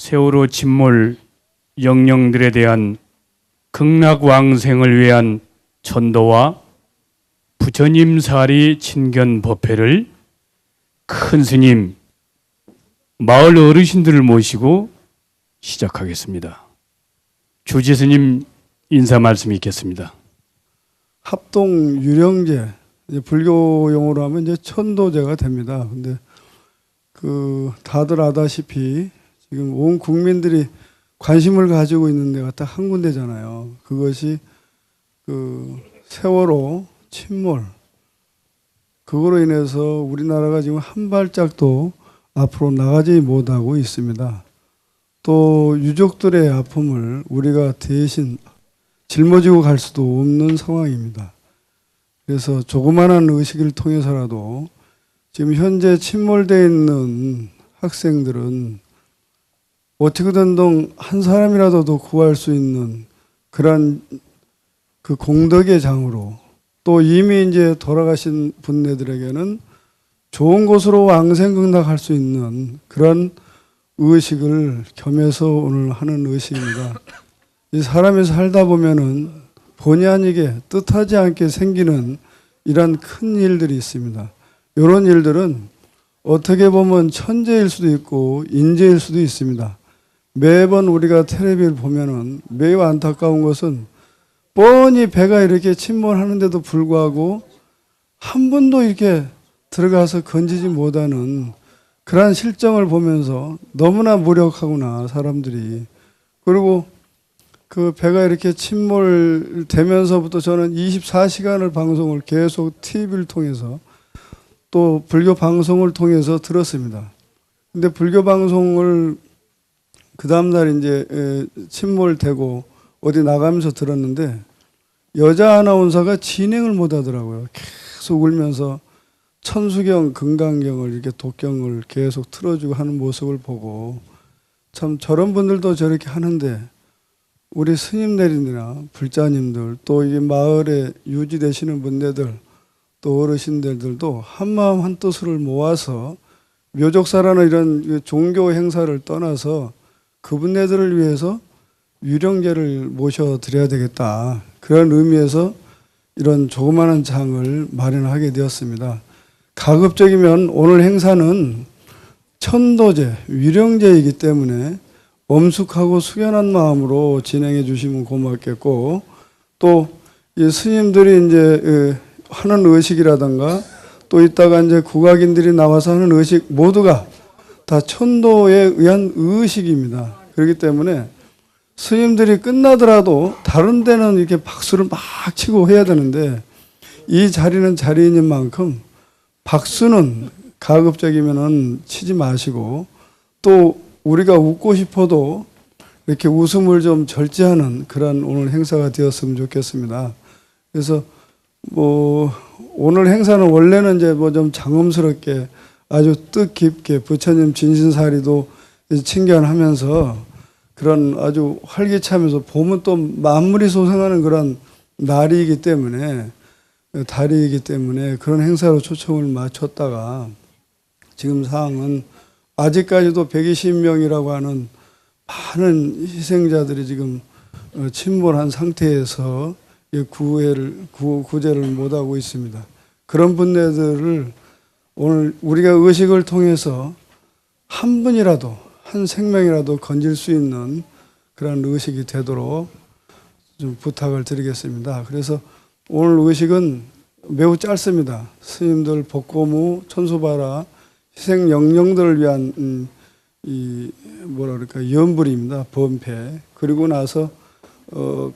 세월호 침몰 영령들에 대한 극락왕생을 위한 천도와 부처님사리 친견 법회를 큰 스님, 마을 어르신들을 모시고 시작하겠습니다. 주지 스님 인사 말씀 있겠습니다. 합동 유령제, 불교 용어로 하면 이제 천도제가 됩니다. 근데 다들 아다시피 지금 온 국민들이 관심을 가지고 있는 데가 딱 한 군데잖아요. 그것이 세월호 침몰. 그거로 인해서 우리나라가 지금 한 발짝도 앞으로 나가지 못하고 있습니다. 또 유족들의 아픔을 우리가 대신 짊어지고 갈 수도 없는 상황입니다. 그래서 조그마한 의식을 통해서라도 지금 현재 침몰되어 있는 학생들은 어떻게든 한 사람이라도 더 구할 수 있는 그런 그 공덕의 장으로, 또 이미 이제 돌아가신 분들에게는 좋은 곳으로 왕생극락할 수 있는 그런 의식을 겸해서 오늘 하는 의식입니다. 이 사람이 살다 보면은 본의 아니게 뜻하지 않게 생기는 이런 큰 일들이 있습니다. 이런 일들은 어떻게 보면 천재일 수도 있고 인재일 수도 있습니다. 매번 우리가 텔레비를 보면은 매우 안타까운 것은 뻔히 배가 이렇게 침몰하는데도 불구하고 한 분도 이렇게 들어가서 건지지 못하는 그러한 실정을 보면서 너무나 무력하구나, 사람들이. 그리고 그 배가 이렇게 침몰되면서부터 저는 24시간을 방송을 계속 TV를 통해서 또 불교 방송을 통해서 들었습니다. 근데 불교 방송을 그 다음날 이제 침몰되고 어디 나가면서 들었는데 여자 아나운서가 진행을 못 하더라고요. 계속 울면서 천수경, 금강경을 이렇게 독경을 계속 틀어주고 하는 모습을 보고 참 저런 분들도 저렇게 하는데 우리 스님들이나 불자님들 또 이 마을에 유지되시는 분들 또 어르신들도 한마음 한뜻을 모아서 묘족사라는 이런 종교 행사를 떠나서 그분들을 위해서 유령제를 모셔드려야 되겠다. 그런 의미에서 이런 조그마한 장을 마련하게 되었습니다. 가급적이면 오늘 행사는 천도제, 유령제이기 때문에 엄숙하고 숙연한 마음으로 진행해 주시면 고맙겠고, 또 이 스님들이 이제 하는 의식이라든가 또 이따가 이제 국악인들이 나와서 하는 의식 모두가 다 천도에 의한 의식입니다. 그렇기 때문에 스님들이 끝나더라도 다른 데는 이렇게 박수를 막 치고 해야 되는데 이 자리는 자리인 만큼 박수는 가급적이면은 치지 마시고, 또 우리가 웃고 싶어도 이렇게 웃음을 좀 절제하는 그런 오늘 행사가 되었으면 좋겠습니다. 그래서 오늘 행사는 원래는 이제 좀 장엄스럽게 아주 뜻깊게 부처님 진신사리도 친견하면서 그런 아주 활기차면서 보면 또 만물이 소생하는 그런 날이기 때문에, 달이기 때문에 그런 행사로 초청을 맞췄다가 지금 상황은 아직까지도 120명이라고 하는 많은 희생자들이 지금 침몰한 상태에서 구제를 못하고 있습니다. 그런 분들을 오늘 우리가 의식을 통해서 한 분이라도, 한 생명이라도 건질 수 있는 그런 의식이 되도록 좀 부탁을 드리겠습니다. 그래서 오늘 의식은 매우 짧습니다. 스님들 복고무, 천수바라, 희생 영령들을 위한 연불입니다. 범패. 그리고 나서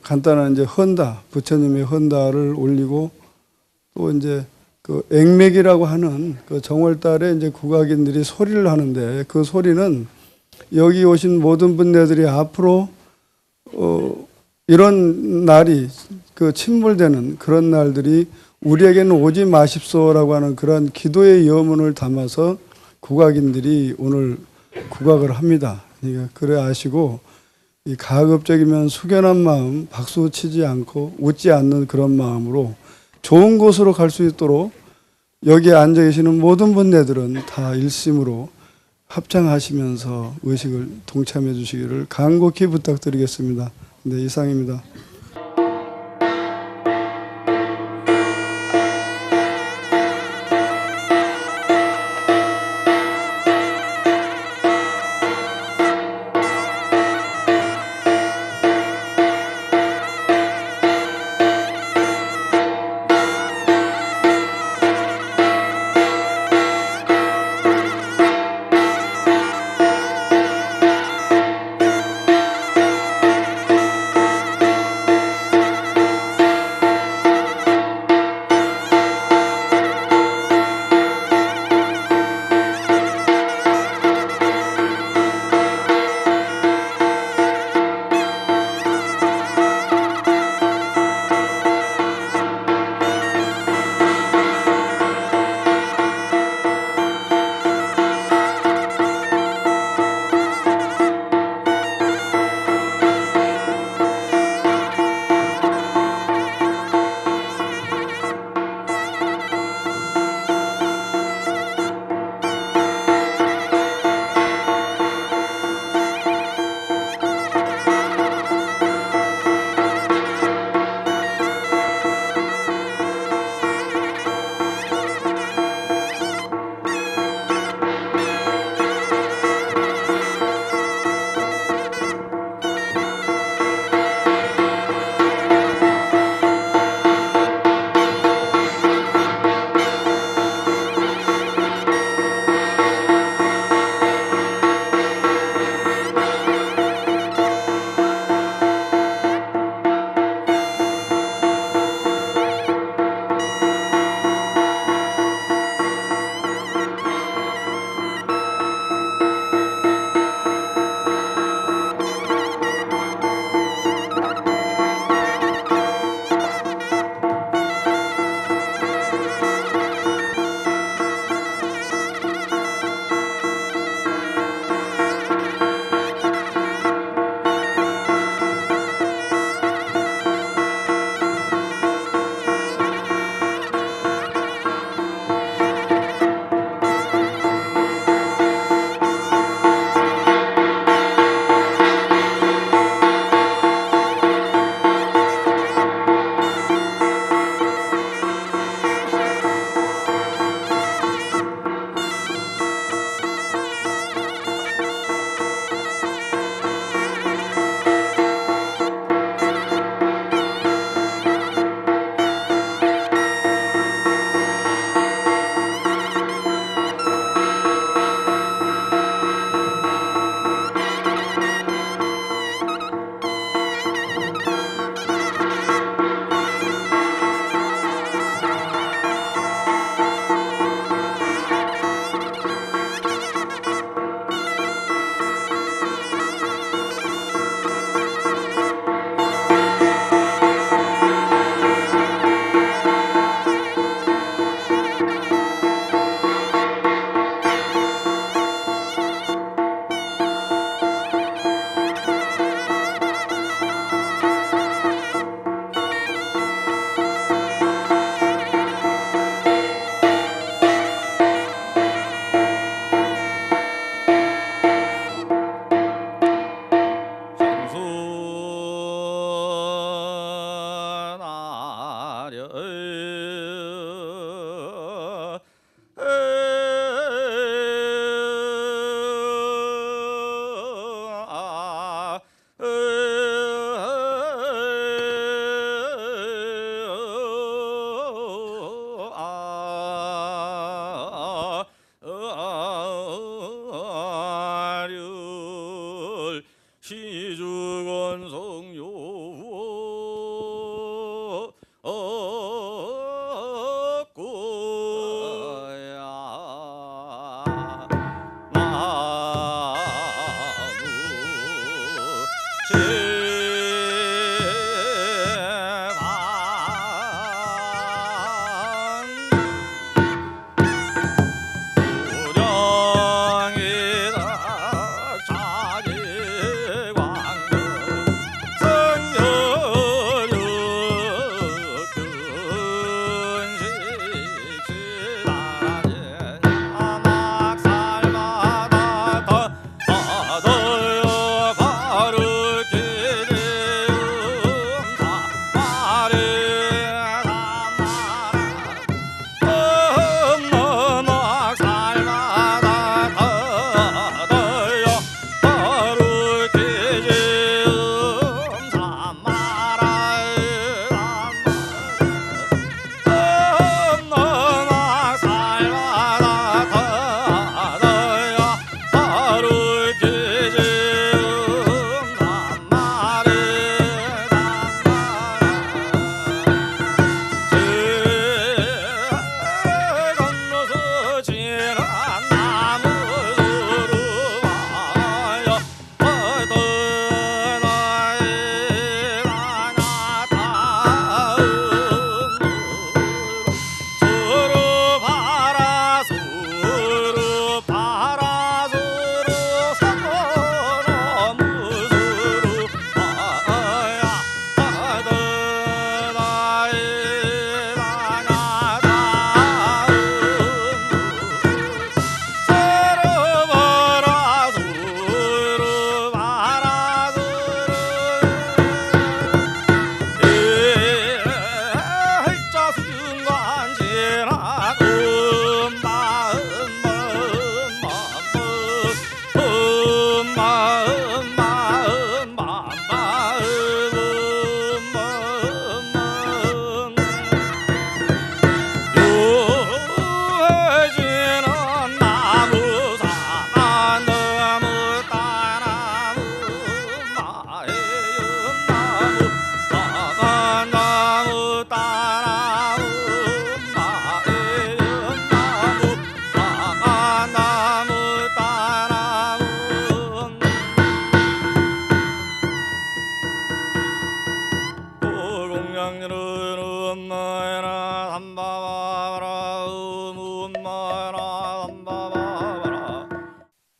간단한 이제 헌다, 부처님의 헌다를 올리고, 또 이제 그 액맥이라고 하는 그 정월달에 이제 국악인들이 소리를 하는데 그 소리는 여기 오신 모든 분들이 앞으로 이런 날이 그 침몰되는 그런 날들이 우리에게는 오지 마십소라고 하는 그런 기도의 염원을 담아서 국악인들이 오늘 국악을 합니다. 그러니까 그래 아시고 이 가급적이면 숙연한 마음, 박수 치지 않고 웃지 않는 그런 마음으로 좋은 곳으로 갈 수 있도록 여기에 앉아 계시는 모든 분들은 다 일심으로 합장하시면서 의식을 동참해 주시기를 간곡히 부탁드리겠습니다. 네, 이상입니다.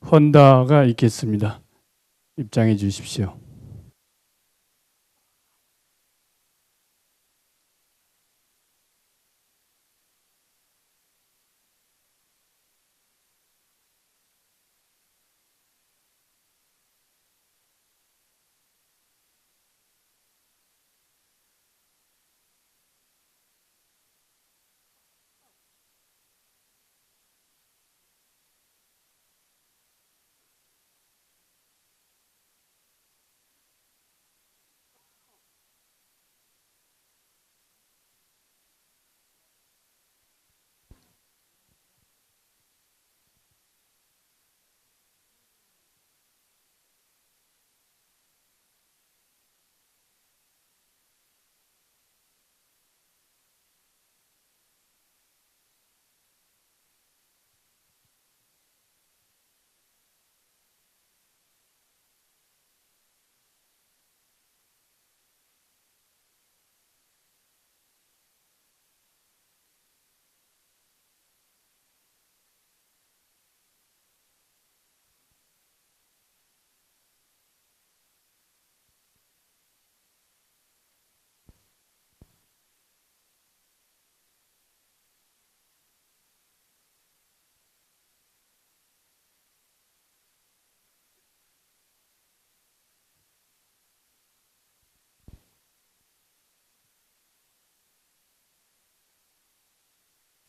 헌다가 있겠습니다. 입장해 주십시오.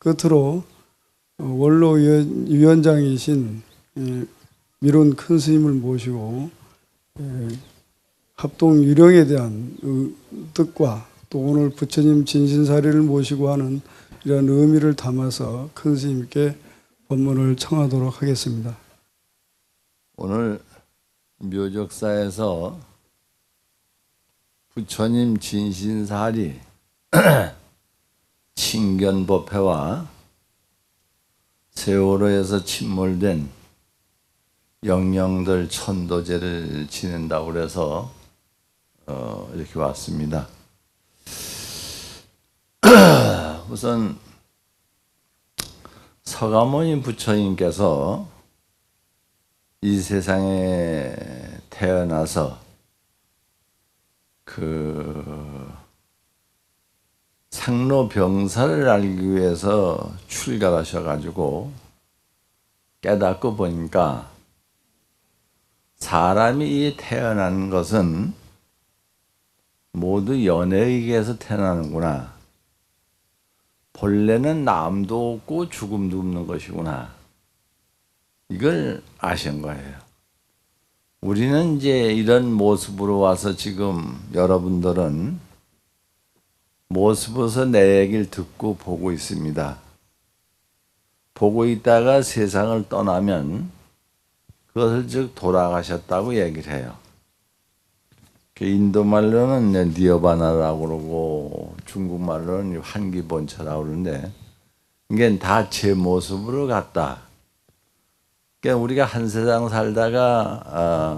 끝으로 원로 위원장이신 미론 큰 스님을 모시고 합동 유령에 대한 뜻과 또 오늘 부처님 진신사리를 모시고 하는 이런 의미를 담아서 큰 스님께 법문을 청하도록 하겠습니다. 오늘 묘적사에서 부처님 진신사리 친견법회와 세월호에서 침몰된 영령들 천도제를 지낸다고 그래서 이렇게 왔습니다. 우선 서가모니 부처님께서 이 세상에 태어나서 상로병사를 알기 위해서 출가하셔가지고 깨닫고 보니까 사람이 태어난 것은 모두 연애에 의해서 태어나는구나. 본래는 남도 없고 죽음도 없는 것이구나. 이걸 아신 거예요. 우리는 이제 이런 모습으로 와서 지금 여러분들은 모습에서 내 얘기를 듣고 보고 있습니다. 보고 있다가 세상을 떠나면 그것을 즉 돌아가셨다고 얘기를 해요. 인도 말로는 니어바나라고 그러고 중국 말로는 환기본처라고 그러는데 이게 다 제 모습으로 갔다. 그러니까 우리가 한 세상 살다가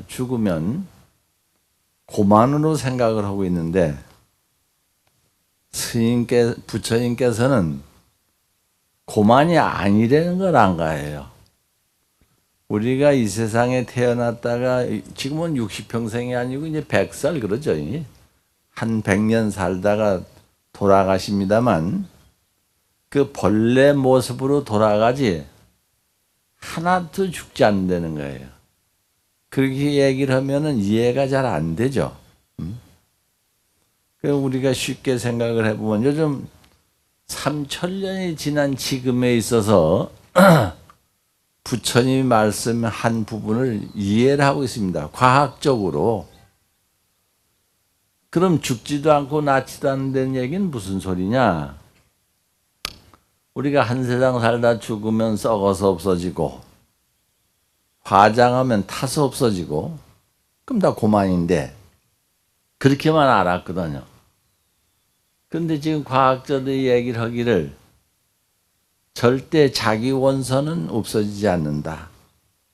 죽으면 고만으로 생각을 하고 있는데 부처님께서는 고만이 아니라는 걸 안 가해요. 우리가 이 세상에 태어났다가 지금은 60평생이 아니고 이제 100살 그러죠. 한 100년 살다가 돌아가십니다만 그 본래 모습으로 돌아가지 하나도 죽지 않는다는 거예요. 그렇게 얘기를 하면은 이해가 잘 안 되죠. 우리가 쉽게 생각을 해보면 요즘 3000년이 지난 지금에 있어서 부처님이 말씀한 부분을 이해를 하고 있습니다. 과학적으로. 그럼 죽지도 않고 낫지도 않는 얘기는 무슨 소리냐? 우리가 한 세상 살다 죽으면 썩어서 없어지고 화장하면 타서 없어지고 그럼 다 고만인데 그렇게만 알았거든요. 그런데 지금 과학자들이 얘기를 하기를 절대 자기 원선은 없어지지 않는다.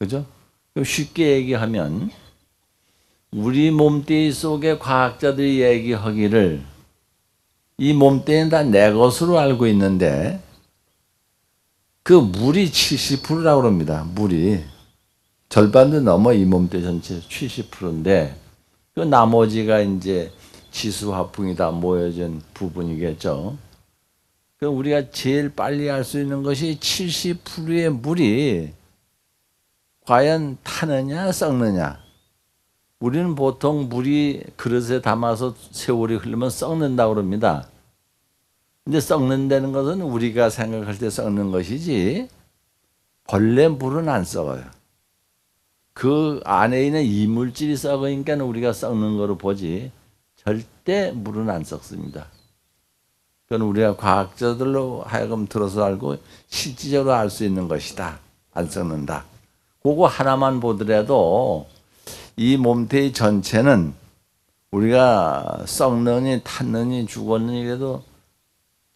그죠? 쉽게 얘기하면 우리 몸뚱이 속에 과학자들이 얘기하기를 이 몸뚱이는 다 내 것으로 알고 있는데 그 물이 70%라고 합니다. 물이. 절반도 넘어 이 몸뚱이 전체 70%인데 그 나머지가 이제 지수화풍이 다 모여진 부분이겠죠. 그럼 우리가 제일 빨리 알 수 있는 것이 70%의 물이 과연 타느냐 썩느냐. 우리는 보통 물이 그릇에 담아서 세월이 흐르면 썩는다고 그럽니다. 근데 썩는다는 것은 우리가 생각할 때 썩는 것이지 본래 물은 안 썩어요. 그 안에 있는 이물질이 썩으니까 우리가 썩는 거로 보지 절대 물은 안 썩습니다. 그건 우리가 과학자들로 하여금 들어서 알고 실질적으로 알 수 있는 것이다. 안 썩는다. 그거 하나만 보더라도 이 몸뚱이 전체는 우리가 썩느니 탔느니 죽었느니 그래도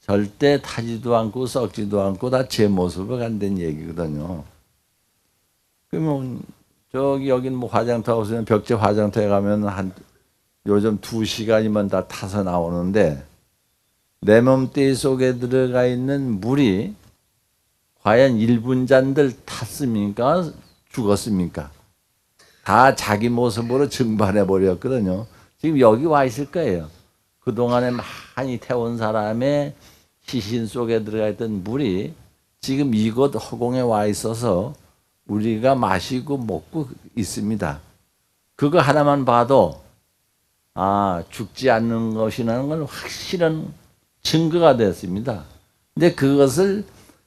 절대 타지도 않고 썩지도 않고 다 제 모습을 간다는 얘기거든요. 그러면 저기 여긴 뭐 화장터 오시면 벽제 화장터에 가면 한 요즘 2시간이면 다 타서 나오는데 내 몸뚱이 속에 들어가 있는 물이 과연 1분잔들 탔습니까? 죽었습니까? 다 자기 모습으로 증발해 버렸거든요. 지금 여기 와 있을 거예요. 그동안에 많이 태운 사람의 시신 속에 들어가 있던 물이 지금 이곳 허공에 와 있어서 우리가 마시고 먹고 있습니다. 그거 하나만 봐도 죽지 않는 것이라는 건 확실한 증거가 됐습니다. 근데 그것을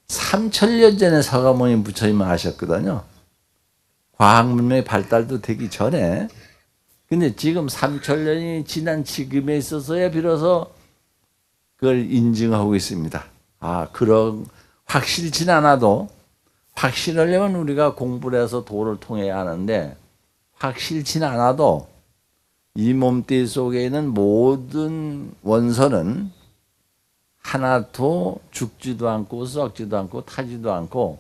3000년 전에 서가모니 부처님은 하셨거든요. 과학문명의 발달도 되기 전에. 근데 지금 3000년이 지난 지금에 있어서야 비로소 그걸 인증하고 있습니다. 그런 확실치 않아도 확실하려면 우리가 공부를 해서 도를 통해야 하는데 확실치 않아도 이 몸뚱이 속에 있는 모든 원선은 하나도 죽지도 않고 썩지도 않고 타지도 않고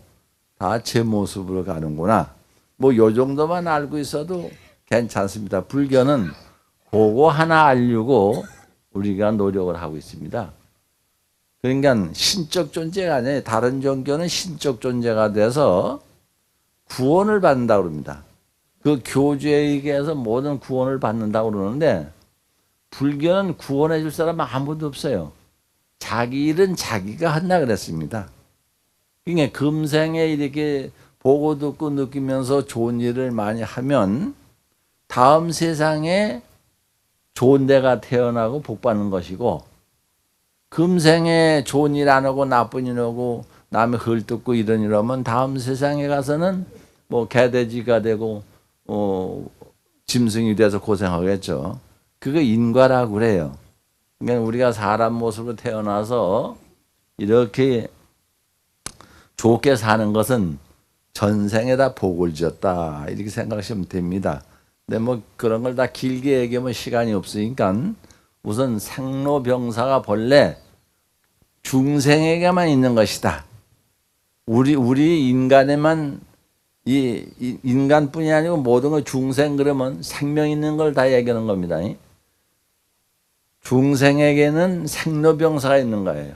다 제 모습으로 가는구나. 뭐 요 정도만 알고 있어도 괜찮습니다. 불교는 그거 하나 알려고 우리가 노력을 하고 있습니다. 그러니까 신적 존재가 아니에요. 다른 종교는 신적 존재가 돼서 구원을 받는다고 그럽니다. 그 교주에 의해서 모든 구원을 받는다고 그러는데 불교는 구원해 줄 사람 아무도 없어요. 자기 일은 자기가 한다 그랬습니다. 그러니까 금생에 이렇게 보고 듣고 느끼면서 좋은 일을 많이 하면 다음 세상에 좋은 데가 태어나고 복 받는 것이고 금생에 좋은 일 안 하고 나쁜 일 하고 남의 헐뜯고 이런 일 하면 다음 세상에 가서는 뭐 개돼지가 되고 짐승이 돼서 고생하겠죠. 그거 인과라고 그래요. 그러니까 우리가 사람 모습으로 태어나서 이렇게 좋게 사는 것은 전생에다 복을 지었다 이렇게 생각하시면 됩니다. 근데 뭐 그런 걸 다 길게 얘기하면 시간이 없으니까 우선 생로병사가 본래 중생에게만 있는 것이다. 우리 인간에만 이 인간뿐이 아니고 모든 걸 중생 그러면 생명 있는 걸 다 얘기하는 겁니다. 중생에게는 생로병사가 있는 거예요.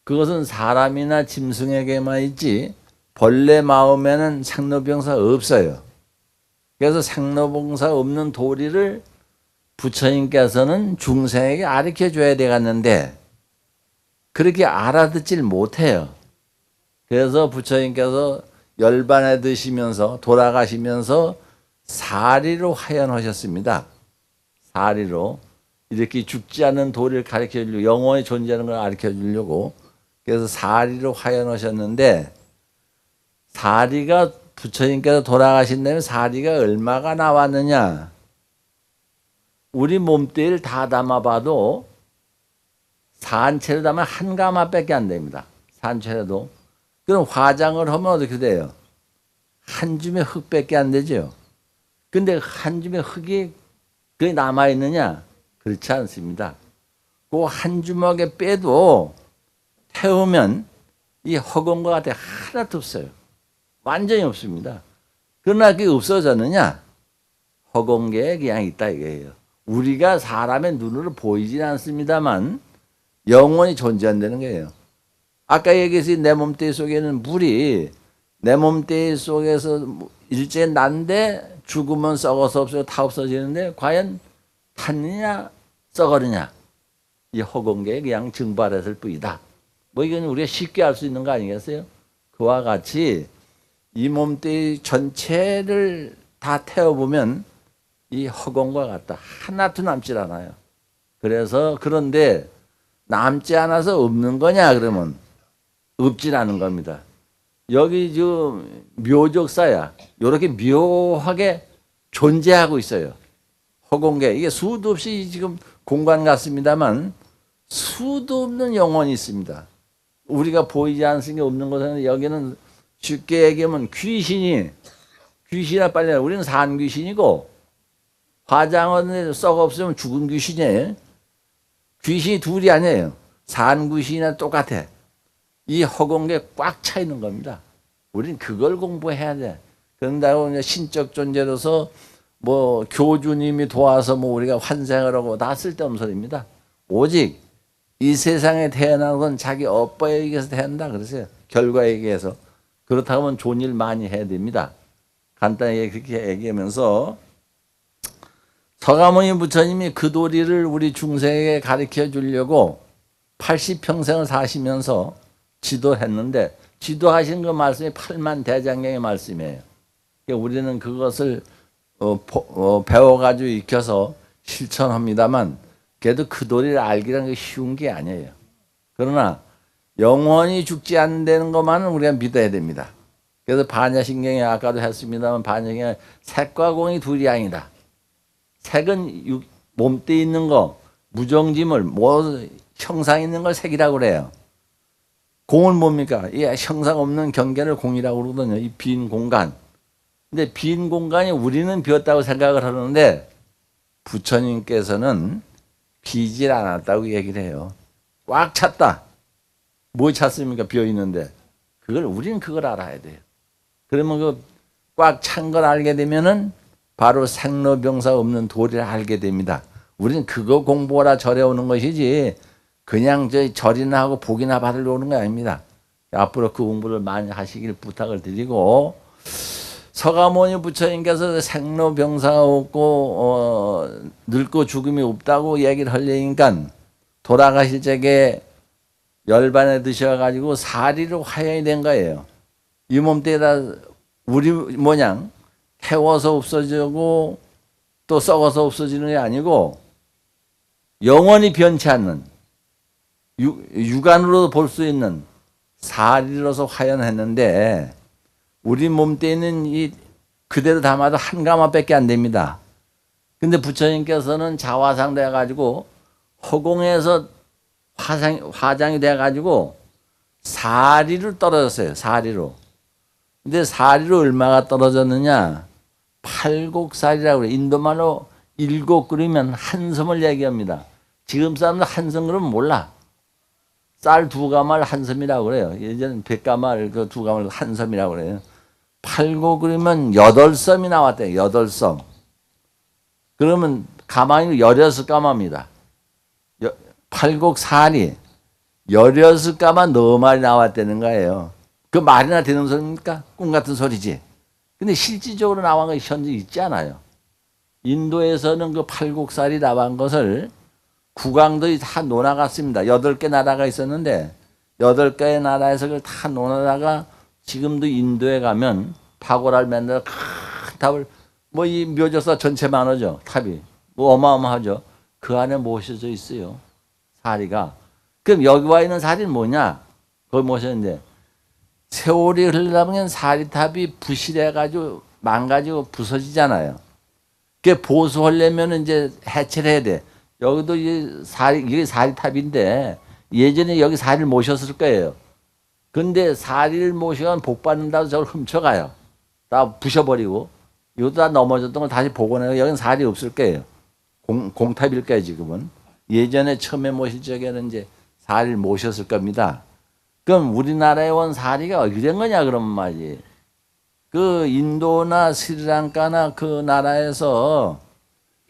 그것은 사람이나 짐승에게만 있지 벌레 마음에는 생로병사 없어요. 그래서 생로병사 없는 도리를 부처님께서는 중생에게 가르쳐 줘야 되겠는데 그렇게 알아듣질 못해요. 그래서 부처님께서 열반에 드시면서 돌아가시면서 사리로 화연하셨습니다. 사리로 이렇게 죽지 않는 도리를 가르쳐 주려고 영원히 존재하는 걸 가르쳐 주려고 그래서 사리로 화연하셨는데 사리가 부처님께서 돌아가신 다음에 사리가 얼마가 나왔느냐? 우리 몸뚱이를 다 담아봐도 산채로 담으면 한 가마밖에 안 됩니다. 산채라도. 그럼 화장을 하면 어떻게 돼요? 한 줌의 흙밖에 안 되죠. 근데 한 줌의 흙이 그게 남아있느냐? 그렇지 않습니다. 그 한 주먹에 빼도 태우면 이 허공과 같아 하나도 없어요. 완전히 없습니다. 그러나 그게 없어졌느냐? 허공계에 그냥 있다 이거예요. 우리가 사람의 눈으로 보이진 않습니다만 영원히 존재한다는 거예요. 아까 얘기했듯이 내 몸뚱이 속에는 물이 내 몸뚱이 속에서 일제 난데 죽으면 썩어서 없어지고 다 없어지는데 과연 탔느냐 썩어느냐? 이 허공계에 그냥 증발했을 뿐이다. 뭐 이건 우리가 쉽게 알 수 있는 거 아니겠어요? 그와 같이 이 몸뚱이 전체를 다 태워보면 이 허공과 같다. 하나도 남질 않아요. 그래서 그런데 남지 않아서 없는 거냐 그러면 없질 않은 겁니다. 여기 지금 묘적사야. 이렇게 묘하게 존재하고 있어요. 허공계. 이게 수도 없이 지금 공간 같습니다만 수도 없는 영혼이 있습니다. 우리가 보이지 않으니까 없는 것은 여기는 쉽게 얘기하면 귀신이나 빨리 우리는 산 귀신이고 화장은 썩 없으면 죽은 귀신이에요. 귀신이 둘이 아니에요. 산 귀신이나 똑같아. 이 허공계 꽉 차 있는 겁니다. 우리는 그걸 공부해야 돼. 그런다고 신적 존재로서 뭐 교주님이 도와서 뭐 우리가 환생을 하고 다 쓸데없는 소리입니다. 오직 이 세상에 태어난 건 자기 업보에 의해서 태어난다 그러세요. 결과에 의해서. 그렇다고 하면 좋은 일 많이 해야 됩니다. 간단하게 그렇게 얘기하면서 서가모니 부처님이 그 도리를 우리 중생에게 가르쳐 주려고 80평생을 사시면서 지도했는데 지도하신 그 말씀이 8만 대장경의 말씀이에요. 그러니까 우리는 그것을 배워가지고 익혀서 실천합니다만 그래도 그 도리를 알기란 게 쉬운 게 아니에요. 그러나 영원히 죽지 않는 것만은 우리가 믿어야 됩니다. 그래서 반야신경에 아까도 했습니다만 반야신경에 색과 공이 둘이 아니다. 색은 몸뚱이 있는 거, 무정지물, 뭐 형상 있는 걸 색이라고 그래요. 공은 뭡니까? 이 형상 없는 경계를 공이라고 그러거든요. 이 빈 공간. 근데 빈 공간이 우리는 비었다고 생각을 하는데 부처님께서는 비질 않았다고 얘기를 해요. 꽉 찼다. 뭐 찼습니까? 비어 있는데. 우리는 그걸 알아야 돼요. 그러면 그 꽉 찬 걸 알게 되면은 바로 생로병사 없는 도리를 알게 됩니다. 우리는 그거 공부하라 절에 오는 것이지 그냥 절이나 하고 복이나 받으러 오는 거 아닙니다. 앞으로 그 공부를 많이 하시길 부탁을 드리고 서가모니 부처님께서 생로병사가 없고 늙고 죽음이 없다고 얘기를 하려니까 돌아가실 적에 열반에 드셔가지고 사리로 화형이 된 거예요. 이 몸뚱이다 우리 모양 태워서 없어지고 또 썩어서 없어지는 게 아니고 영원히 변치 않는 육안으로도 볼 수 있는 사리로서 화연했는데 우리 몸뚱이는 이 그대로 담아도 한 가마밖에 안 됩니다. 근데 부처님께서는 자화상 돼가지고 허공에서 화장이 돼가지고 사리로 떨어졌어요. 사리로. 근데 사리로 얼마가 떨어졌느냐? 팔곡사리라고 그래요. 인도말로 7그루면 한 섬을 얘기합니다. 지금 사람들 한 섬 그러면 몰라. 쌀 2가마를 한 섬이라고 그래요. 예전 100가마를 그 2가마를 한 섬이라고 그래요. 8곡그루면 8섬이 나왔대요. 8섬. 그러면 가만히 16가마입니다. 8곡사리 16가마 너무 많이 나왔다는 거예요. 그 말이나 되는 소리입니까? 꿈 같은 소리지. 근데 실질적으로 나온 건 현재 있지 않아요. 인도에서는 그 8곡살이 나온 것을 국왕들이 다 논아갔습니다. 8개 나라가 있었는데 8개의 나라에서 그걸 다 논하다가 지금도 인도에 가면 파고라를 만들어 큰 탑을 뭐 이 묘적사 전체만 하죠. 탑이 뭐 어마어마하죠. 그 안에 모셔져 있어요. 사리가. 그럼 여기 와 있는 사리는 뭐냐? 거기 모셨는데 세월이 흐르다 보면 사리탑이 부실해가지고 망가지고 부서지잖아요. 그게 보수하려면 이제 해체를 해야 돼. 여기도 이게 사리탑인데 예전에 여기 사리를 모셨을 거예요. 근데 사리를 모시면 복 받는다고 저걸 훔쳐가요. 다 부셔버리고. 이것도 다 넘어졌던 걸 다시 복원해요. 여기는 사리 없을 거예요. 공탑일 거예요, 지금은. 예전에 처음에 모실 적에는 이제 사리를 모셨을 겁니다. 그럼 우리나라에 온 사리가 어떻게 된 거냐, 그러면 말이지. 그 인도나 스리랑카나 그 나라에서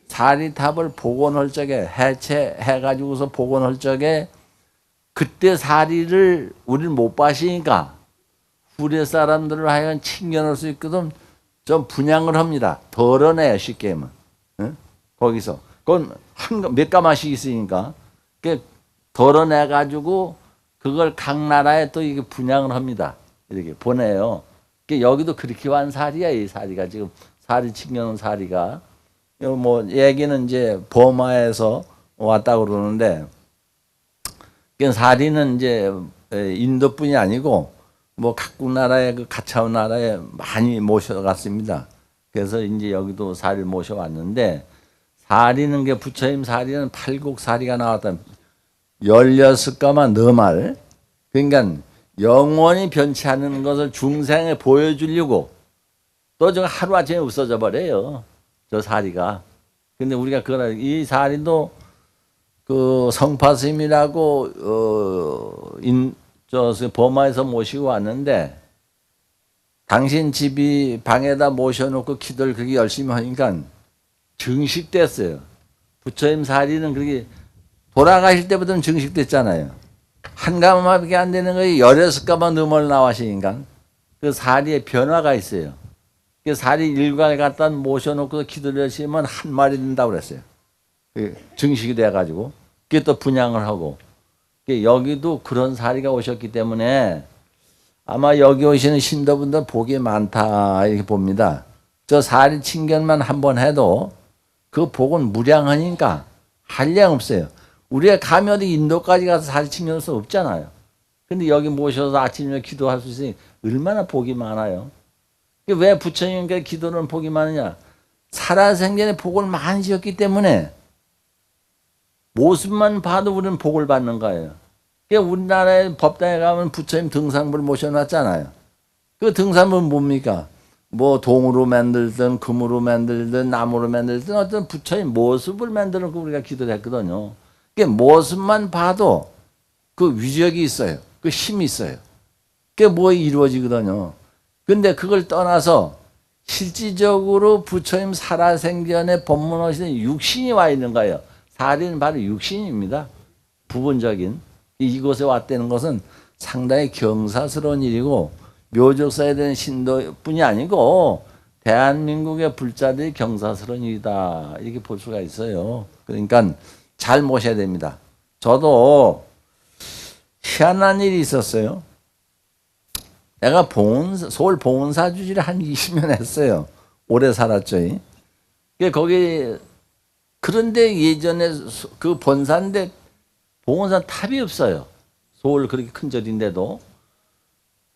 사리탑을 복원할 적에 해체해가지고서 복원할 적에 그때 사리를 우리는 못 마시니까 후레 사람들을 하여간 칭견할 수 있거든 좀 분양을 합니다. 덜어내요, 쉽게 하면. 응? 거기서. 그건 몇 가마씩 있으니까. 덜어내가지고 그걸 각 나라에 또 이게 분양을 합니다. 이렇게 보내요. 여기도 그렇게 완 사리야, 이 사리가. 지금 사리 칭견한 사리가. 뭐, 얘기는 이제 버마에서 왔다고 그러는데, 사리는 이제 인도뿐이 아니고, 뭐 각국 나라에 그 가차운 나라에 많이 모셔갔습니다. 그래서 이제 여기도 사리를 모셔왔는데, 사리는 게 부처님 사리는 팔국 사리가 나왔다. 16가마 너말. 그러니까 영원히 변치 않는 것을 중생에 보여주려고 또 저 하루아침에 없어져 버려요. 저 사리가. 근데 우리가 이 사리도 그 성파스님이라고 버마에서 모시고 왔는데 당신 집이 방에다 모셔놓고 기도를 그렇게 열심히 하니까 증식됐어요. 부처님 사리는 그렇게 돌아가실 때부터는 증식됐잖아요. 한 가마밖에 안 되는 거에 16가마 넘을 나와시니까 그 사리에 변화가 있어요. 그 사리 일관을 갖다 모셔놓고 기도를 하시면 한 마리 된다고 그랬어요. 증식이 돼가지고 그게 또 분양을 하고 여기도 그런 사리가 오셨기 때문에 아마 여기 오시는 신도분들 복이 많다 이렇게 봅니다. 저 사리 칭견만 한번 해도 그 복은 무량하니까 한량 없어요. 우리가 가면 어디 인도까지 가서 사리 칭견할 수 없잖아요. 근데 여기 모셔서 아침에 기도할 수 있으니 얼마나 복이 많아요. 왜 부처님께 기도는 복이 많으냐? 살아생전에 복을 많이 지었기 때문에 모습만 봐도 우리는 복을 받는 거예요. 우리나라의 법당에 가면 부처님 등상부를 모셔놨잖아요. 그 등상부는 뭡니까? 뭐 동으로 만들든 금으로 만들든 나무로 만들든 어떤 부처님 모습을 만들어놓고 우리가 기도를 했거든요. 모습만 봐도 그 위력이 있어요. 그 힘이 있어요. 그게 뭐 이루어지거든요. 근데 그걸 떠나서 실질적으로 부처님 살아생전에 법문하시는 육신이 와 있는 거예요. 사리는 바로 육신입니다. 부분적인. 이곳에 왔다는 것은 상당히 경사스러운 일이고 묘적사에 대한 신도뿐이 아니고 대한민국의 불자들이 경사스러운 일이다. 이렇게 볼 수가 있어요. 그러니까 잘 모셔야 됩니다. 저도 희한한 일이 있었어요. 내가 서울 봉은사 주지를 한 20년 했어요. 오래 살았죠. 거기 그런데 예전에 그 본사인데 봉은사 탑이 없어요. 서울 그렇게 큰 절인데도.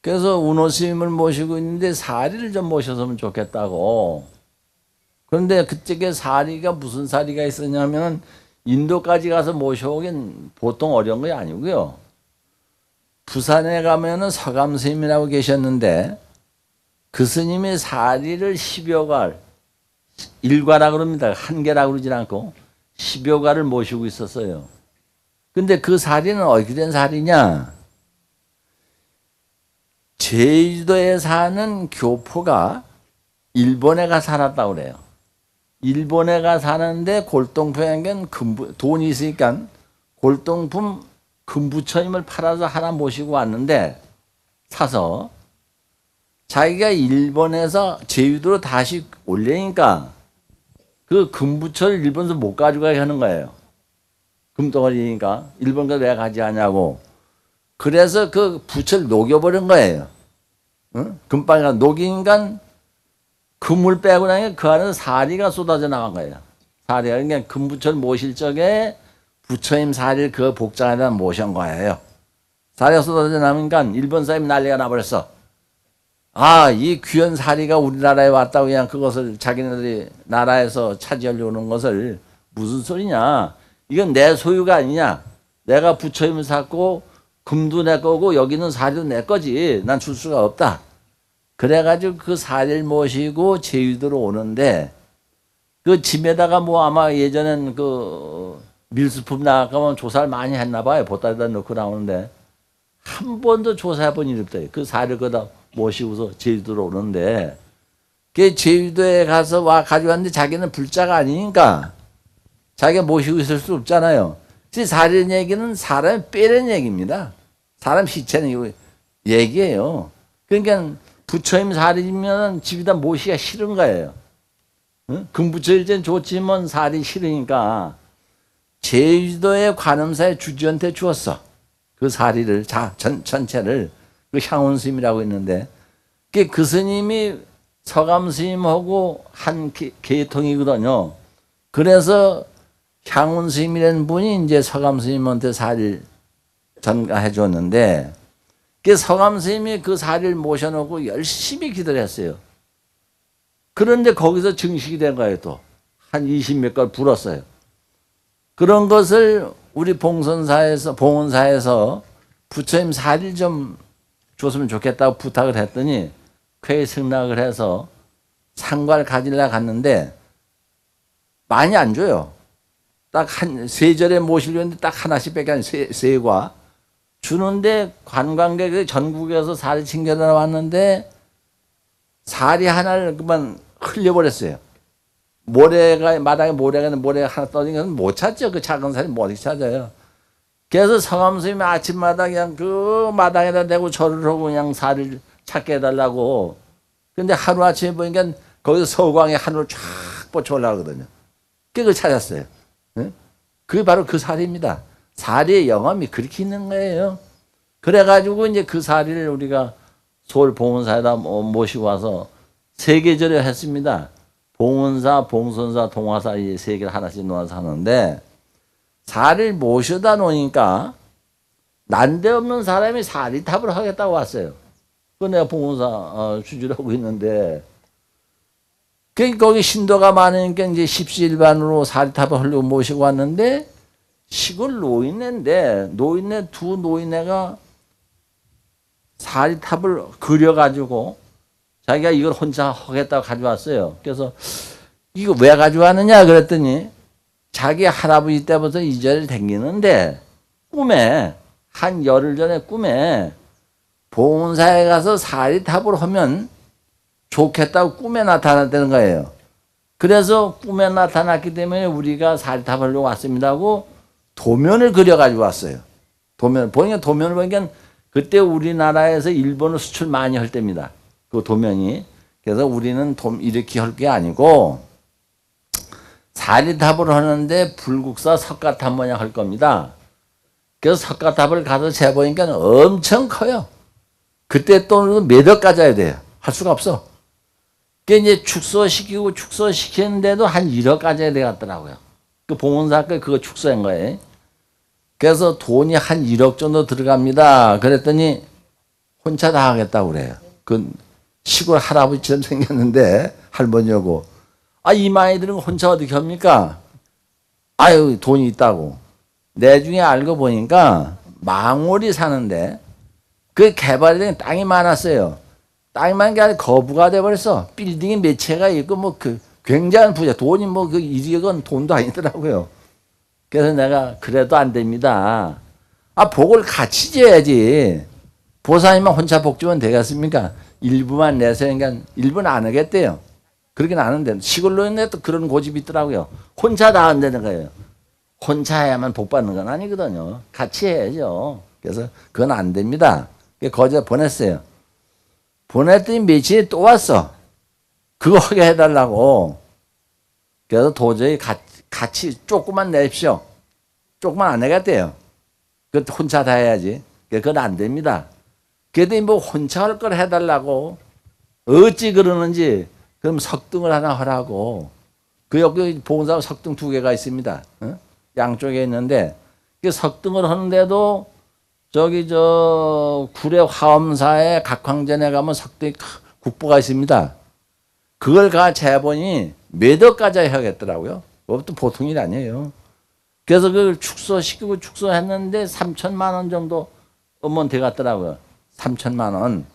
그래서 운호 스님을 모시고 있는데 사리를 좀 모셔서면 좋겠다고. 그런데 그쪽에 사리가 무슨 사리가 있었냐면 인도까지 가서 모셔오긴 보통 어려운 게 아니고요. 부산에 가면은 서감 스님이라고 계셨는데 그 스님이 사리를 10여 갈, 일과라 그럽니다. 한 개라고 그러진 않고 10여 갈을 모시고 있었어요. 근데 그 사리는 어떻게 된 사리냐? 제주도에 사는 교포가 일본에 가 살았다고 그래요. 일본에 가 사는데 골동품에겐 돈이 있으니까 골동품 금부처님을 팔아서 하나 모시고 왔는데 사서 자기가 일본에서 제주도로 다시 올려니까 그 금부처를 일본에서 못 가져가게 하는 거예요. 금덩어리니까 일본까지 왜 가져가냐고. 그래서 그 부처를 녹여버린 거예요. 응? 금방이가 녹이니까 금을 빼고 나니까 그 안에서 사리가 쏟아져 나간 거예요. 사리가. 그러니까 금부처를 모실 적에 부처님 사리를 그 복장에다 모신 거예요. 사리가 쏟아져 나니까 일본 사람이 난리가 나버렸어. 아, 이 귀한 사리가 우리나라에 왔다고 그냥 그것을 자기네들이 나라에서 차지하려는 것을 무슨 소리냐. 이건 내 소유가 아니냐. 내가 부처님을 샀고 금도 내 거고 여기는 사리도 내 거지. 난 줄 수가 없다. 그래가지고 그 사리를 모시고 제주도로 오는데 그 집에다가 뭐 아마 예전엔 그 밀수품 나가면 조사를 많이 했나 봐요. 보따리에다 넣고 나오는데 한 번도 조사해 본 일이 없다. 그 사리를 거다 모시고서 제주도로 오는데 그 제주도에 가서 와 가져왔는데 자기는 불자가 아니니까 자기가 모시고 있을 수 없잖아요. 사리는 얘기는 사람이 빼는 얘기입니다. 사람 시체는 얘기예요. 그러니까 부처님 사리면 집에다 모시기가 싫은 거예요. 응? 금부처일땐 좋지만 사리 싫으니까 제주도의 관음사의 주지한테 주었어. 그 사리를 전체를 그 향원 스님이라고 있는데 그 스님이 서감 스님하고 한 계통이거든요. 그래서 향원 스님이라는 분이 이제 서감 스님한테 사리를 전가해 줬는데 그 서감 스님이 그 사리를 모셔놓고 열심히 기도했어요. 그런데 거기서 증식이 된 거예요. 또 한 20몇 걸 불었어요. 그런 것을 우리 봉헌사에서 부처님 사리를 좀 줬으면 좋겠다고 부탁을 했더니 쾌 승낙을 해서 상과를 가지려 갔는데 많이 안 줘요. 딱 한 세 절에 모시려는데 딱 하나씩밖에 안 세과 주는데 관광객이 전국에서 사리 챙겨다 왔는데 사리 하나를 그만 흘려버렸어요. 마당에 모래 하나 떠니면 못 찾죠. 그 작은 사리 뭐 어디 찾아요. 그래서 성암 스님이 아침마다 그냥 그 마당에다 대고 절을 하고 그냥 사리를 찾게 해달라고. 근데 하루아침에 보니까 거기서 서광에 하늘을 쫙 뻗쳐 올라가거든요. 그걸 찾았어요. 그게 바로 그 사리입니다. 사리의 영험이 그렇게 있는 거예요. 그래가지고 이제 그 사리를 우리가 서울 봉헌사에다 모시고 와서 세 계절에 했습니다. 봉헌사, 봉선사, 동화사 이 세 개를 하나씩 놓아서 하는데 사리를 모셔다 놓으니까 난데없는 사람이 사리탑을 하겠다고 왔어요. 그 내가 봉헌사 주주하고 있는데 거기 신도가 많으니까 이제 십시일반으로 사리탑을 하려고 모시고 왔는데 시골 노인네인데 두 노인네가 사리탑을 그려가지고 자기가 이걸 혼자 하겠다고 가져왔어요. 그래서 이거 왜 가져왔느냐 그랬더니 자기 할아버지 때부터 이 절을 댕기는데 꿈에 한 열흘 전에 꿈에 봉헌사에 가서 사리탑을 하면 좋겠다고 꿈에 나타났다는 거예요. 그래서 꿈에 나타났기 때문에 우리가 사리탑을 하려고 왔습니다 하고 도면을 그려가지고 왔어요. 도면을 보니까 그때 우리나라에서 일본을 수출 많이 할 때입니다. 그 도면이. 그래서 우리는 이렇게 할 게 아니고 사리탑을 하는데 불국사 석가탑 모양 할 겁니다. 그래서 석가탑을 가서 재보니까 엄청 커요. 그때 또 몇억 가져야 돼요. 할 수가 없어. 그 이제 축소시키는데도 한 1억 가져야 되겠더라고요. 그 봉헌사 그거 축소한 거예요. 그래서 돈이 한 1억 정도 들어갑니다. 그랬더니 혼자 다 하겠다고 그래요. 그 시골 할아버지처럼 생겼는데 할머니하고 이 마이들은 혼자 어떻게 합니까? 아유 돈이 있다고. 나중에 알고 보니까 망월이 사는데 그 개발이 된 땅이 많았어요. 땅이 많은 게 아니라 거부가 돼버렸어. 빌딩이 몇 채가 있고 뭐 그 굉장한 부자. 돈이 뭐 그 1억은 돈도 아니더라고요. 그래서 내가 그래도 안 됩니다. 복을 같이 줘야지. 보살님만 혼자 복 주면 되겠습니까? 일부만 내서 그러니까 일부는 안 하겠대요. 그러긴 안 하는데 시골로 있는데 또 그런 고집이 있더라고요. 혼자 다 안 되는 거예요. 혼자 해야만 복 받는 건 아니거든요. 같이 해야죠. 그래서 그건 안 됩니다. 거기다 보냈어요. 보냈더니 며칠에 또 왔어. 그거 하게 해달라고. 그래서 도저히 같이 조금만 내십시오. 조금만 안 내겠대요. 그것도 혼자 다 해야지. 그건 안 됩니다. 그래도 뭐 혼자 할 걸 해달라고. 어찌 그러는지 그럼 석등을 하나 하라고. 그 여기 봉사하고 석등 2개가 있습니다. 양쪽에 있는데 그 석등을 하는데도 저기 구례 화엄사에 각황전에 가면 석등이 국보가 있습니다. 그걸 가 재본이 몇 억까지 하겠더라고요. 그것도 보통 일 아니에요. 그래서 그걸 축소시키고 축소했는데 3천만 원 정도 엄원 돼갔더라고요. 3천만 원.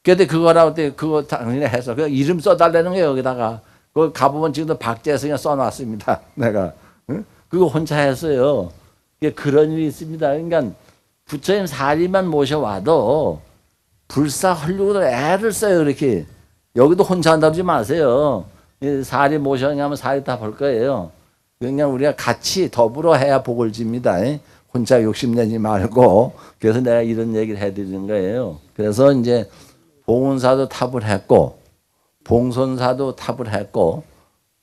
근데 그거라고 때 그거 당연히 해서 그 이름 써달라는 거예요. 여기다가 그 가보면 지금도 박재성이 써놨습니다. 내가 응? 그거 혼자 했어요. 그런 일이 있습니다. 그러니까 부처님 사리만 모셔와도 불사 헐리고도 애를 써요. 이렇게 여기도 혼자 한다고 하지 마세요. 사리 모셔냐면 사리 다 볼 거예요. 그러니까 우리가 같이 더불어 해야 복을 집니다. 혼자 욕심내지 말고. 그래서 내가 이런 얘기를 해드리는 거예요. 그래서 이제 봉은사도 탑을 했고 봉선사도 탑을 했고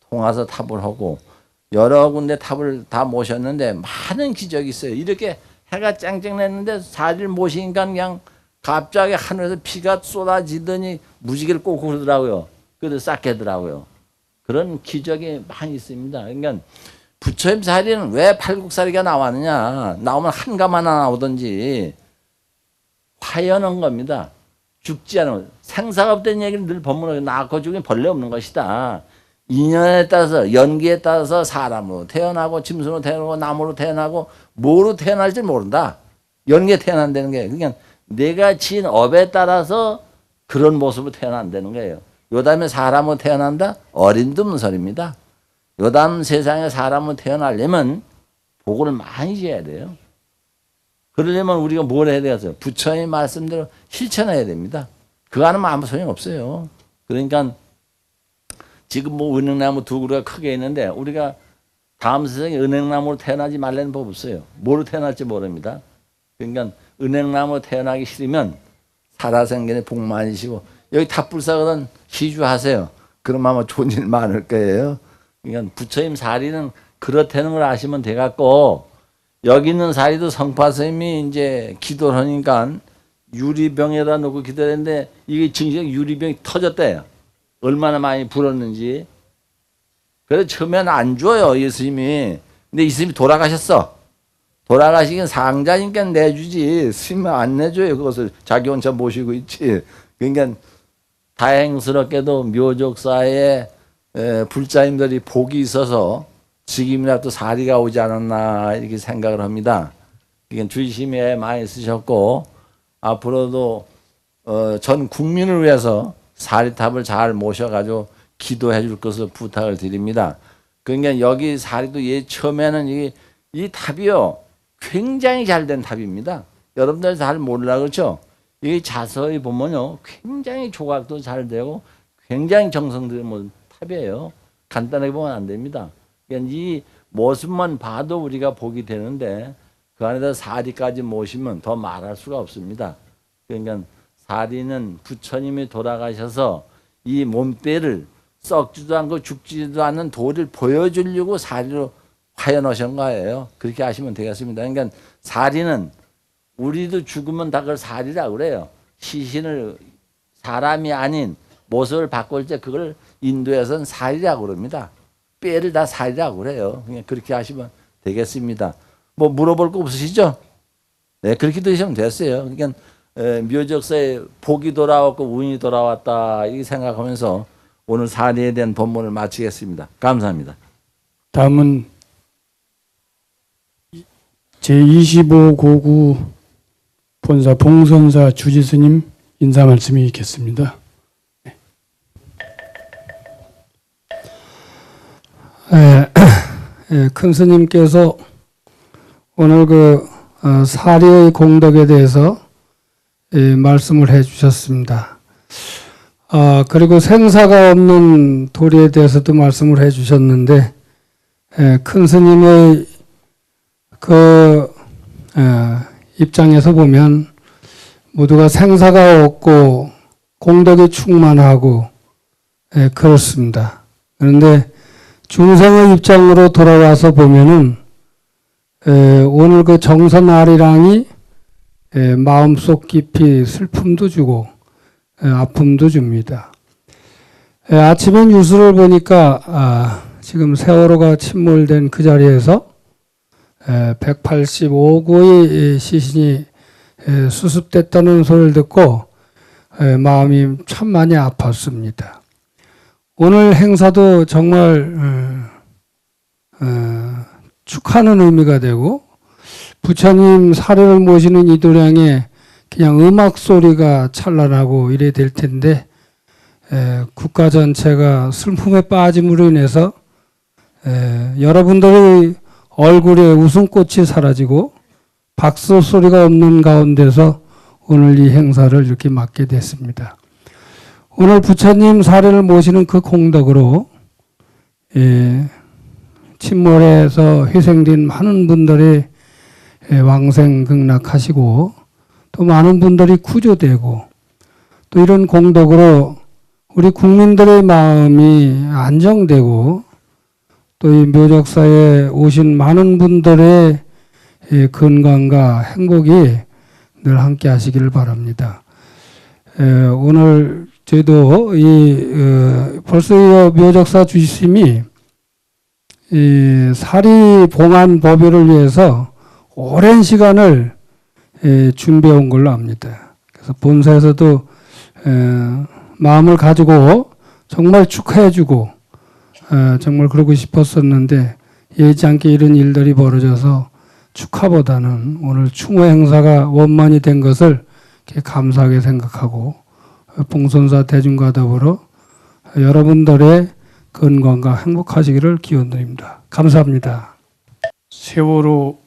통화서 탑을 하고 여러 군데 탑을 다 모셨는데 많은 기적이 있어요. 이렇게 해가 쨍쨍 냈는데 사리를 모시니까 그냥 갑자기 하늘에서 피가 쏟아지더니 무지개를 꽂고 그러더라고요. 그래서 싹 깨더라고요. 그런 기적이 많이 있습니다. 그러니까 부처님 사리는 왜 팔국사리가 나왔느냐. 나오면 한감 하나 나오든지 화연한 겁니다. 죽지 않은 생사가 없다는 얘기를 늘 법문에 낳고 죽으면 벌레 없는 것이다. 인연에 따라서 연기에 따라서 사람으로 태어나고 짐승으로 태어나고 나무로 태어나고 뭐로 태어날지 모른다. 연기에 태어난다는 게 그냥 내가 지은 업에 따라서 그런 모습으로 태어난다는 거예요. 요다음에 사람으로 태어난다? 어림도 없는 소리입니다. 요다음 세상에 사람으로 태어나려면 복을 많이 지어야 돼요. 그러려면 우리가 뭘 해야 되겠어요? 부처의 말씀대로 실천해야 됩니다. 그거 안 하면 아무 소용없어요. 그러니까 지금 뭐 은행나무 두 그루가 크게 있는데 우리가 다음 세상에 은행나무로 태어나지 말라는 법 없어요. 뭐로 태어날지 모릅니다. 그러니까 은행나무로 태어나기 싫으면 살아생전에 복 많이 시고 여기 탑불사거든 시주하세요. 그러면 아마 좋은 일 많을 거예요. 그러니까 부처님 사리는 그렇다는 걸 아시면 돼갖고 여기 있는 사리도 성파스님이 이제 기도를 하니까 유리병에다 놓고 기도했는데 이게 증식 유리병이 터졌대요. 얼마나 많이 불었는지. 그래서 처음에는 안 줘요, 예수님이. 근데 예수님이 돌아가셨어. 돌아가시긴 상자니까 내주지. 스님은 안 내줘요, 그것을. 자기 혼자 모시고 있지. 그러니까 다행스럽게도 묘족사에 불자님들이 복이 있어서 지금이라도 사리가 오지 않았나 이렇게 생각을 합니다. 그러니까 주심에 많이 쓰셨고 앞으로도 전 국민을 위해서 사리탑을 잘 모셔가지고 기도해 줄 것을 부탁을 드립니다. 그러니까 여기 사리도 처음에는 이 탑이요 굉장히 잘 된 탑입니다. 여러분들 잘 몰라 그렇죠? 이 자서히 보면요 굉장히 조각도 잘 되고 굉장히 정성들인 탑이에요. 간단하게 보면 안 됩니다. 그러니까 이 모습만 봐도 우리가 복이 되는데 그 안에다 사리까지 모시면 더 말할 수가 없습니다. 그러니까 사리는 부처님이 돌아가셔서 이 몸빼를 썩지도 않고 죽지도 않는 도를 보여주려고 사리로 화해놓으신 거예요. 그렇게 하시면 되겠습니다. 그러니까 사리는 우리도 죽으면 다 그걸 사리라고 그래요. 시신을 사람이 아닌 모습을 바꿀 때 그걸 인도에서는 사리라고 그럽니다. 뼈를 다 사리라고 그래요. 그냥 그렇게 하시면 되겠습니다. 뭐 물어볼 거 없으시죠? 네, 그렇게 드시면 됐어요. 그러니까 묘적사에 복이 돌아왔고 운이 돌아왔다 이렇게 생각하면서 오늘 사리에 대한 본문을 마치겠습니다. 감사합니다. 다음은 제25고구 본사 봉선사 주지스님 인사 말씀이 있겠습니다. 큰 스님께서 오늘 사리의 공덕에 대해서 말씀을 해주셨습니다. 그리고 생사가 없는 도리에 대해서도 말씀을 해주셨는데 큰 스님의 입장에서 보면 모두가 생사가 없고 공덕이 충만하고 그렇습니다. 그런데 중생의 입장으로 돌아와서 보면은 오늘 정선 아리랑이 마음속 깊이 슬픔도 주고 아픔도 줍니다. 아침에 뉴스를 보니까 지금 세월호가 침몰된 그 자리에서 185구의 시신이 수습됐다는 소리를 듣고 마음이 참 많이 아팠습니다. 오늘 행사도 정말 축하하는 의미가 되고 부처님 사례를 모시는 이 도량에 그냥 음악 소리가 찬란하고 이래 될 텐데 국가 전체가 슬픔에 빠짐으로 인해서 여러분들의 얼굴에 웃음꽃이 사라지고 박수 소리가 없는 가운데서 오늘 이 행사를 이렇게 맡게 됐습니다. 오늘 부처님 사례를 모시는 그 공덕으로 침몰에서 희생된 많은 분들이 왕생극락하시고 또 많은 분들이 구조되고 또 이런 공덕으로 우리 국민들의 마음이 안정되고 또 이 묘적사에 오신 많은 분들의 건강과 행복이 늘 함께 하시기를 바랍니다. 오늘 저희도 벌써 이 묘적사 주심이 이 사리 봉안 법요를 위해서 오랜 시간을 준비해 온 걸로 압니다. 그래서 본사에서도 마음을 가지고 정말 축하해 주고 정말 그러고 싶었었는데 예지 않게 이런 일들이 벌어져서 축하보다는 오늘 추모 행사가 원만히 된 것을 감사하게 생각하고 봉선사 대중과 더불어 여러분들의 건강과 행복하시기를 기원드립니다. 감사합니다. 세월호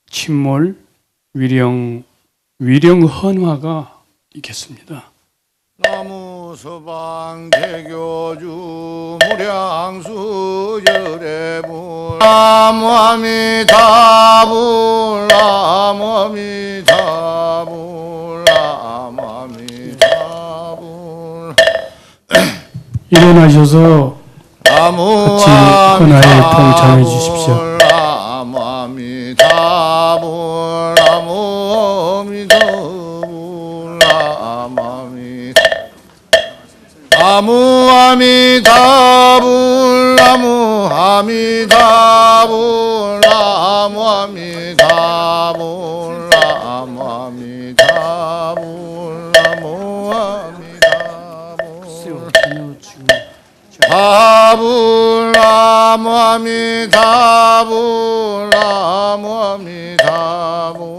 침몰 위령헌화가 있겠습니다. 나무 서방 개교주 무량수 열애불 나무 아미타불 나무 아미타불 나무 아미타불 일어나셔서 나무 같이 헌화에 동참해 주십시오. 나무 아미타불 나무 아미타불 나무 아미타불 나무 아미타불 나무 아미타불 나무 아미타불 나무 아미타불 타불 나무 아미타불 나무 아미타불